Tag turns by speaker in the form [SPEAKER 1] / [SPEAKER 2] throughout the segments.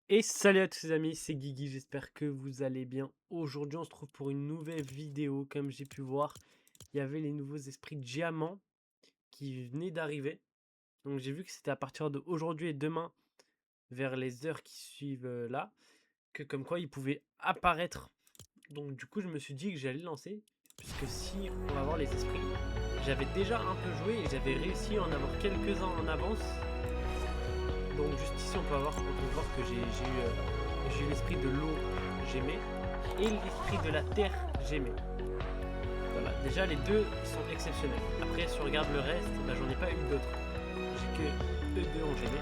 [SPEAKER 1] Et salut à tous les amis, c'est Guigui, j'espère que vous allez bien. Aujourd'hui on se trouve pour une nouvelle vidéo. Comme j'ai pu voir, il y avait les nouveaux esprits diamants qui venaient d'arriver. Donc j'ai vu que c'était à partir d'aujourd'hui et demain, vers les heures qui suivent là, que comme quoi ils pouvaient apparaître. Donc du coup je me suis dit que j'allais lancer, puisque si on va voir les esprits, j'avais déjà un peu joué et j'avais réussi à en avoir quelques-uns en avance. Donc juste ici on peut voir que j'ai eu l'esprit de l'eau Gémé et l'esprit de la terre Gémé. Voilà, déjà les deux sont exceptionnels. Après si on regarde le reste, bah, j'en ai pas eu d'autres. J'ai que eux deux en Gémé.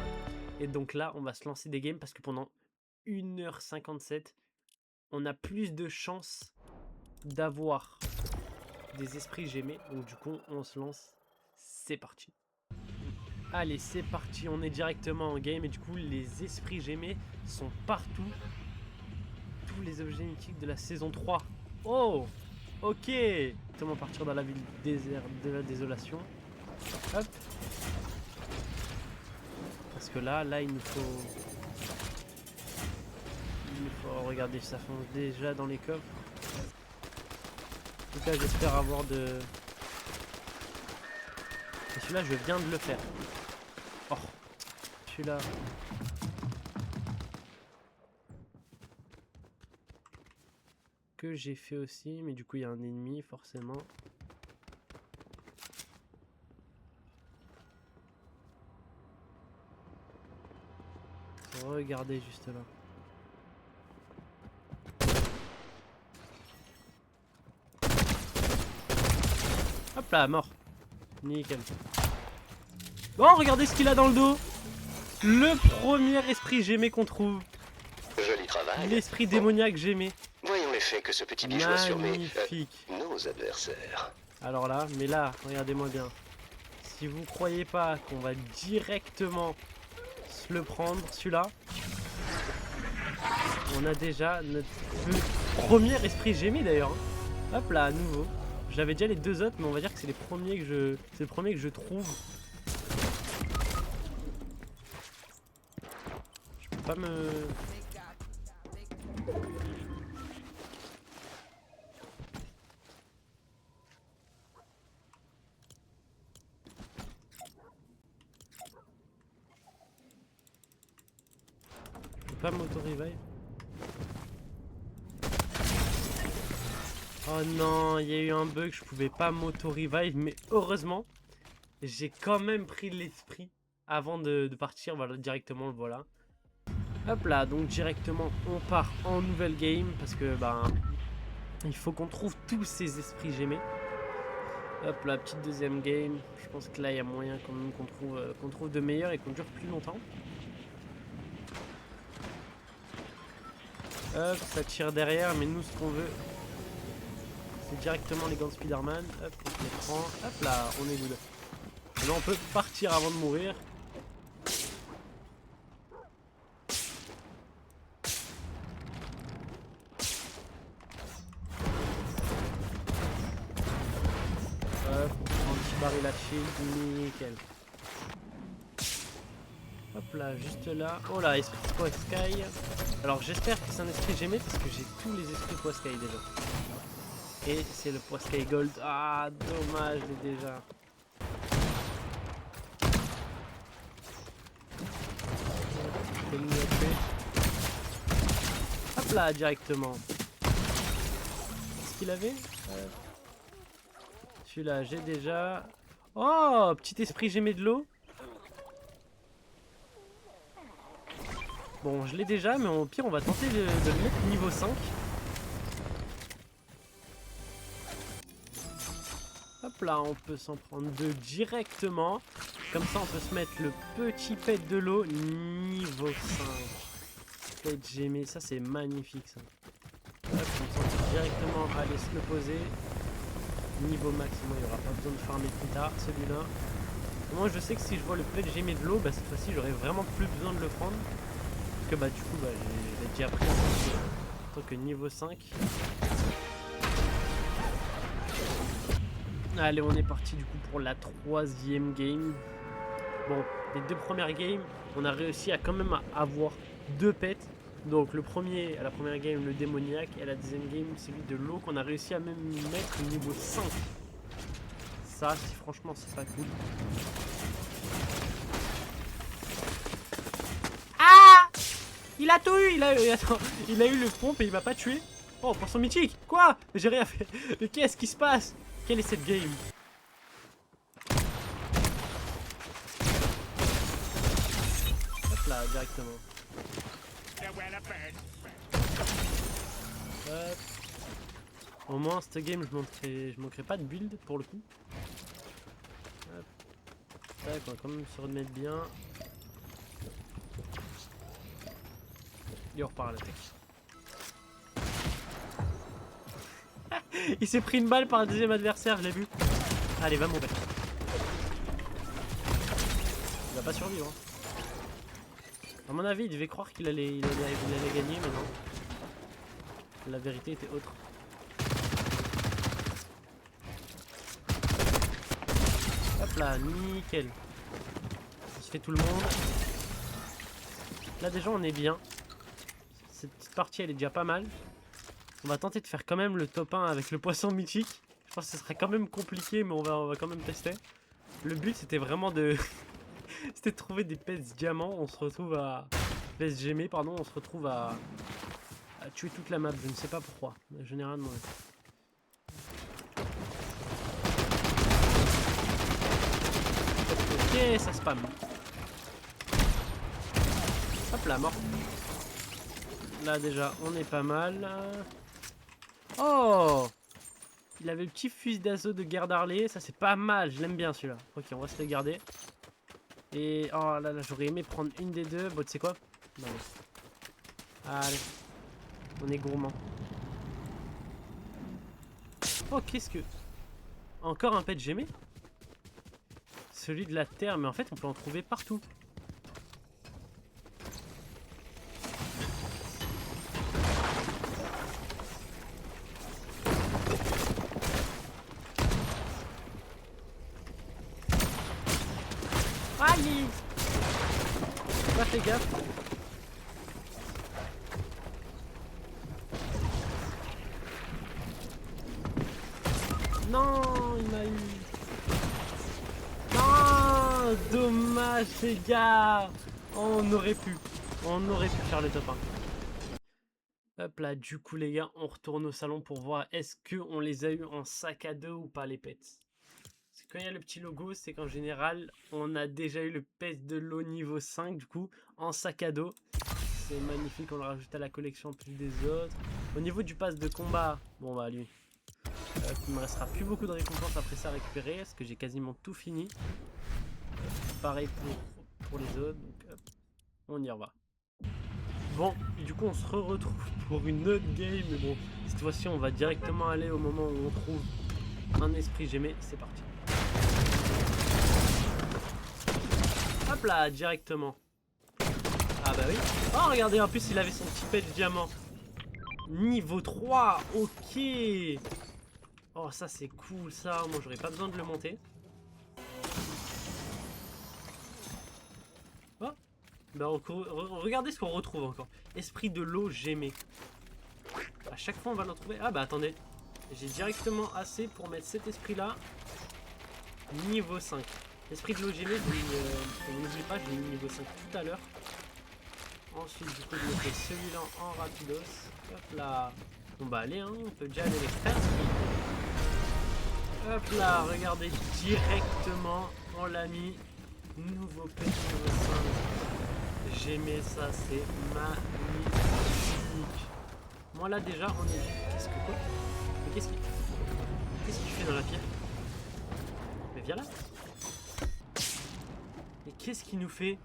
[SPEAKER 1] Et donc là on va se lancer des games parce que pendant 1h57, on a plus de chances d'avoir des esprits Gémé. Donc du coup on se lance, c'est parti. Allez, c'est parti, on est directement en game et du coup les esprits Gémés sont partout. Tous les objets mythiques de la saison 3. Oh, ok. Comment partir dans la ville déserte de la désolation. Hop. Parce que là il nous faut... Regardez, ça fonce déjà dans les coffres. En tout cas, j'espère avoir de... Et celui-là, je viens de le faire. Oh, celui-là... que j'ai fait aussi, mais du coup, il y a un ennemi, forcément. Regardez juste là. Hop là, mort. Nickel. Bon, regardez ce qu'il a dans le dos. Le premier esprit Gémé qu'on trouve.
[SPEAKER 2] Joli travail.
[SPEAKER 1] L'esprit démoniaque Gémé.
[SPEAKER 2] Voyons l'effet que ce petit bijou a sur
[SPEAKER 1] Magnifique.
[SPEAKER 2] nos adversaires.
[SPEAKER 1] Alors là, mais là, regardez-moi bien. Si vous croyez pas qu'on va directement se le prendre, celui-là, on a déjà notre premier esprit Gémé d'ailleurs. Hop là, à nouveau. J'avais déjà les deux autres, mais on va dire que c'est les premiers que je trouve. Je peux pas me... Je peux pas m'auto-revive. Oh non, il y a eu un bug, je pouvais pas m'auto-revive, mais heureusement, j'ai quand même pris l'esprit avant de partir, voilà, directement, le voilà. Hop là, donc directement, on part en nouvelle game, parce que, bah, il faut qu'on trouve tous ces esprits Gémés. Hop là, petite deuxième game, je pense que là, il y a moyen quand même qu'on trouve de meilleurs et qu'on dure plus longtemps. Hop, ça tire derrière, mais nous, ce qu'on veut... c'est directement les gants de Spider-Man. Hop, on se les prend. Hop là, on est good. Là, on peut partir avant de mourir. Hop, anti-baril à shield, nickel. Hop là, juste là. Oh là, esprit Poiscaille. Alors, j'espère que c'est un esprit Gémé parce que j'ai tous les esprits Poiscaille déjà. Et c'est le Poiscaille Gold. Ah, dommage, je l'ai déjà. Hop là, directement. Qu'est-ce qu'il avait Celui-là, j'ai déjà. Oh, petit esprit Gémé de l'eau. Bon, je l'ai déjà, mais au pire, on va tenter de le mettre niveau 5. Hop là, on peut s'en prendre deux directement. Comme ça, on peut se mettre le petit pet de l'eau niveau 5. Pet Gémé, ça c'est magnifique ça. Hop, on s'en directement aller se le poser. Niveau max, moi il n'y aura pas besoin de farmer plus tard, celui-là. Moi je sais que si je vois le pet Gémé de l'eau, bah cette fois-ci j'aurai vraiment plus besoin de le prendre. Parce que bah du coup, bah, j'ai déjà pris en tant que niveau 5. Allez, on est parti du coup pour la troisième game. Bon, les deux premières games, on a réussi à quand même avoir 2 pets. Donc le premier, à la première game, le démoniaque, et à la deuxième game, celui de l'eau qu'on a réussi à même mettre niveau 5. Ça, franchement, c'est pas cool. Ah! Il a tout eu, attends, il a eu le pompe et il m'a pas tué. Oh, poisson mythique. Quoi? J'ai rien fait. Mais qu'est-ce qui se passe? Quelle est cette game? Hop là, directement. Hop. Au moins, cette game, je manquerai pas de build pour le coup. Hop. Tac, on va quand même se remettre bien. Et on repart à l'attaque. Il s'est pris une balle par un deuxième adversaire, je l'ai vu. Allez, va mon père. Il va pas survivre. Hein. À mon avis, il devait croire qu'il allait gagner, mais non. La vérité était autre. Hop là, nickel. Il se fait tout le monde. Là déjà on est bien. Cette petite partie elle est déjà pas mal. On va tenter de faire quand même le top 1 avec le poisson mythique. Je pense que ce serait quand même compliqué, mais on va quand même tester. Le but c'était vraiment de... c'était de trouver des pets diamants. On se retrouve à... pets gemés, pardon. On se retrouve à tuer toute la map. Je ne sais pas pourquoi. Je n'ai rien demandé. Ok, ça spam. Hop là, mort. Là déjà, on est pas mal. Oh! Il avait le petit fusil d'assaut de guerre d'Harley. Ça, c'est pas mal. Je l'aime bien celui-là. Ok, on va se le garder. Et oh là là, j'aurais aimé prendre une des deux. Bon, tu sais quoi? Non, allez. On est gourmand. Oh, qu'est-ce que... Encore un pet gemé? Celui de la terre, mais en fait, on peut en trouver partout. Aïe! Pas fait gaffe. Non, il m'a eu. Non, dommage les gars. On aurait pu faire le top 1. Hop là, du coup les gars, on retourne au salon pour voir est-ce qu'on les a eu en sac à dos ou pas les pets. Parce que quand il y a le petit logo, c'est qu'en général, on a déjà eu le pet de l'eau niveau 5 du coup, en sac à dos. C'est magnifique, on le rajoute à la collection en plus des autres. Au niveau du pass de combat, bon bah lui, il me restera plus beaucoup de récompenses après ça à récupérer, parce que j'ai quasiment tout fini. Pareil pour les autres, donc hop, on y va. Bon, du coup on se retrouve pour une autre game, mais bon, cette fois-ci on va directement aller au moment où on trouve un esprit gemé, c'est parti. Hop là, directement. Ah bah oui. Oh regardez, en plus il avait son petit pet de diamant. Niveau 3, ok. Oh ça c'est cool ça, moi j'aurais pas besoin de le monter. Oh bah, regardez ce qu'on retrouve encore. Esprit de l'eau gemé. À chaque fois on va l'en trouver. Ah bah attendez. J'ai directement assez pour mettre cet esprit là. Niveau 5. Esprit de l'eau gemé, n'oublie pas, je l'ai mis niveau 5 tout à l'heure. Ensuite du coup je mettrai celui-là en rapidos. Hop là. Bon bah allez, hein, on peut déjà aller l'extraire. Hop là, regardez, directement on l'a mis. Nouveau petit niveau 5. J'aimais ça, c'est magnifique. Moi là déjà on est... Qu'est-ce que quoi? Mais qu'est-ce qu'il fait dans la pierre? Mais viens là. Mais qu'est-ce qu'il nous fait?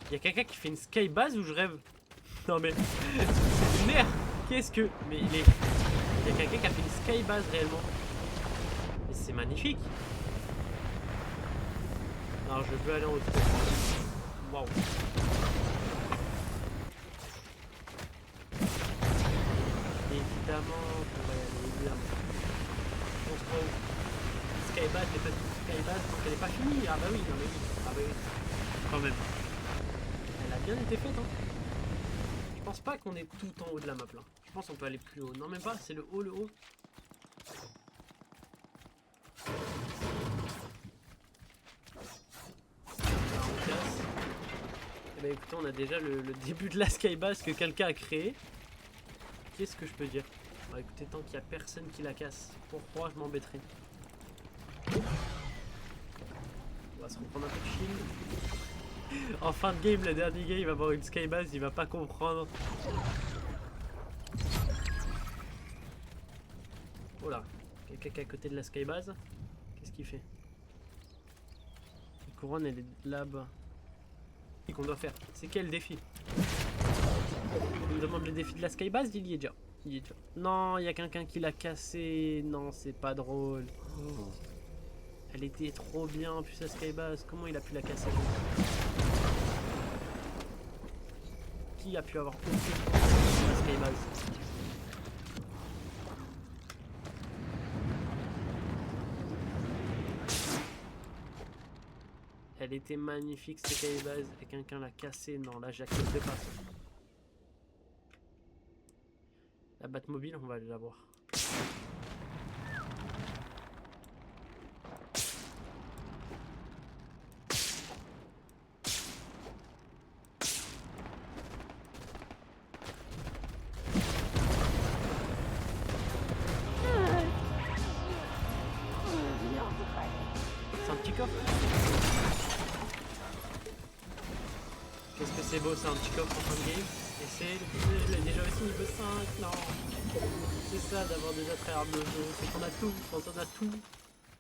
[SPEAKER 1] Il y a quelqu'un qui fait une skybase ou je rêve? Non mais... c'est lunaire. Qu'est-ce que... Mais il y a quelqu'un qui a fait une skybase réellement. Mais c'est magnifique. Alors je veux aller en haut. Waouh. Évidemment qu'on va y aller, évidemment. On se trouve. Skybase, n'est pas une skybase donc elle n'est pas finie. Ah bah oui, non mais oui. Ah bah oui. Quand même. Elle a bien été faite, hein. pense pas qu'on est tout en haut de la map là. Je pense qu'on peut aller plus haut. Non, même pas, c'est le haut, le haut. Là, on casse. Et bah écoutez, on a déjà le début de la skybase que quelqu'un a créé. Qu'est-ce que je peux dire? Bah écoutez, tant qu'il n'y a personne qui la casse, pourquoi je m'embêterai? On va se reprendre un peu de shield. En fin de game, le dernier game, il va avoir une skybase, il va pas comprendre. Oh là, quelqu'un qui est à côté de la skybase. Qu'est-ce qu'il fait? La couronne, elle est là-bas. Qu'est-ce qu'on doit faire? C'est quel défi? On me demande le défi de la skybase, il y est déjà. Il y est déjà. Non, il y a quelqu'un qui l'a cassé. Non, c'est pas drôle. Oh. Elle était trop bien, puis sa skybase. Comment il a pu la casser? Qui a pu avoir aucune la skybase? Elle était magnifique cette skybase et quelqu'un l'a cassée. Non, là j'accepte pas ça. La Batmobile, on va aller la voir. C'est un petit coffre. Qu'est-ce que c'est beau, c'est un petit coffre en fin de game. Et c'est le déjà aussi niveau 5, non. C'est ça d'avoir des attraits de jeu, c'est qu'on a tout, quand on a tout,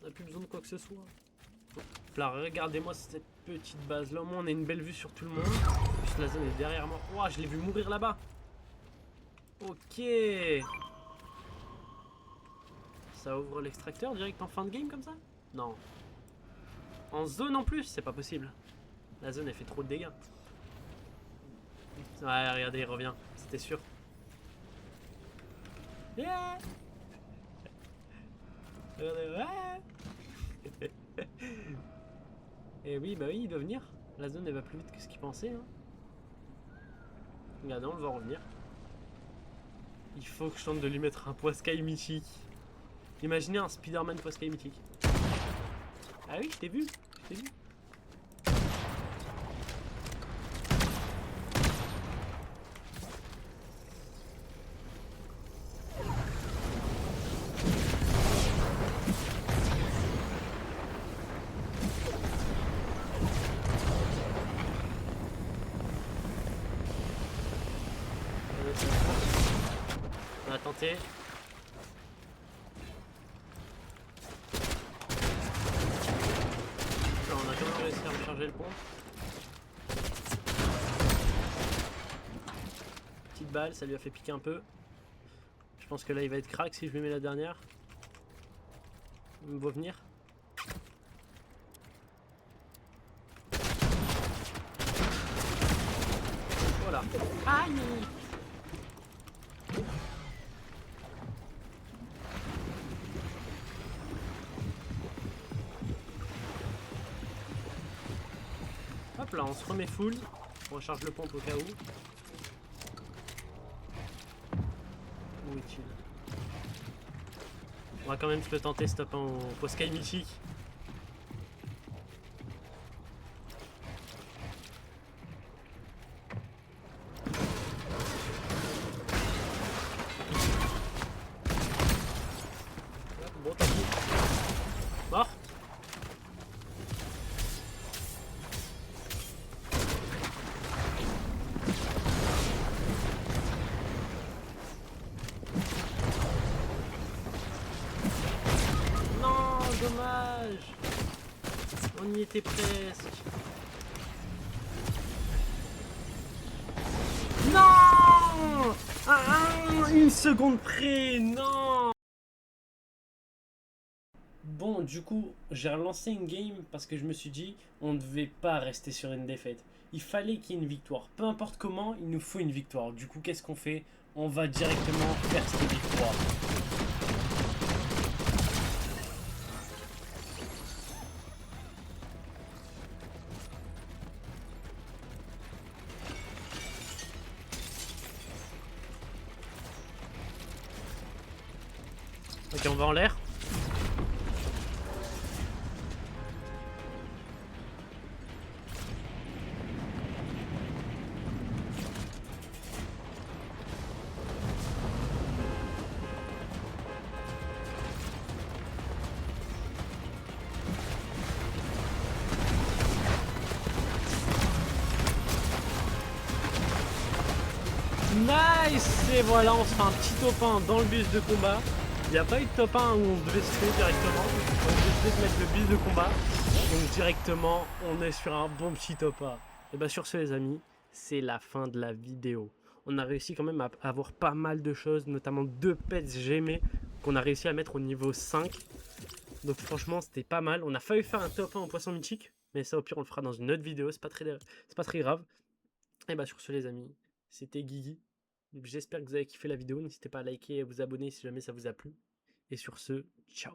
[SPEAKER 1] on n'a plus besoin de quoi que ce soit. Là, regardez-moi cette petite base là, au moins on a une belle vue sur tout le monde. En plus la zone est derrière moi. Ouah, je l'ai vu mourir là-bas. Ok. Ça ouvre l'extracteur direct en fin de game comme ça? Non. En zone en plus, c'est pas possible. La zone elle fait trop de dégâts. Ouais, regardez, il revient, c'était sûr. Yeah. Regardez, ouais. Et oui, bah oui, il doit venir. La zone elle va plus vite que ce qu'il pensait. Hein. Regardez, on le voit revenir. Il faut que je tente de lui mettre un poids sky mythique. Imaginez un Spider-Man poids sky mythique. Ah oui, je t'ai vu, je t'ai vu. On a tenté. Non, on a quand même réussi à recharger le pont. Petite balle, ça lui a fait piquer un peu. Je pense que là il va être crack si je lui mets la dernière. Il me voit venir. Voilà. Aïe! Hop là, on se remet full. On recharge le pompe au cas où. Où est-il? On va quand même se le tenter, stop au Sky mythique. Bon, t'as dit. Mort. Non, dommage. On y était presque. Non! Une seconde près, non! Bon, du coup, j'ai relancé une game parce que je me suis dit, on ne devait pas rester sur une défaite. Il fallait qu'il y ait une victoire. Peu importe comment, il nous faut une victoire. Du coup, qu'est-ce qu'on fait? On va directement faire cette victoire. Ok, on va en l'air. Nice! Et voilà, on se fait un petit top 1 dans le bus de combat. Il n'y a pas eu de top 1 où on devait se faire directement. On a décidé de mettre le bus de combat. Donc directement, on est sur un bon petit top 1. Et bien sur ce les amis, c'est la fin de la vidéo. On a réussi quand même à avoir pas mal de choses, notamment 2 pets gemés qu'on a réussi à mettre au niveau 5. Donc franchement, c'était pas mal. On a failli faire un top 1 en poisson mythique. Mais ça au pire, on le fera dans une autre vidéo. C'est pas très grave. Et bah sur ce les amis, c'était Guigui. J'espère que vous avez kiffé la vidéo. N'hésitez pas à liker et à vous abonner si jamais ça vous a plu. Et sur ce, ciao.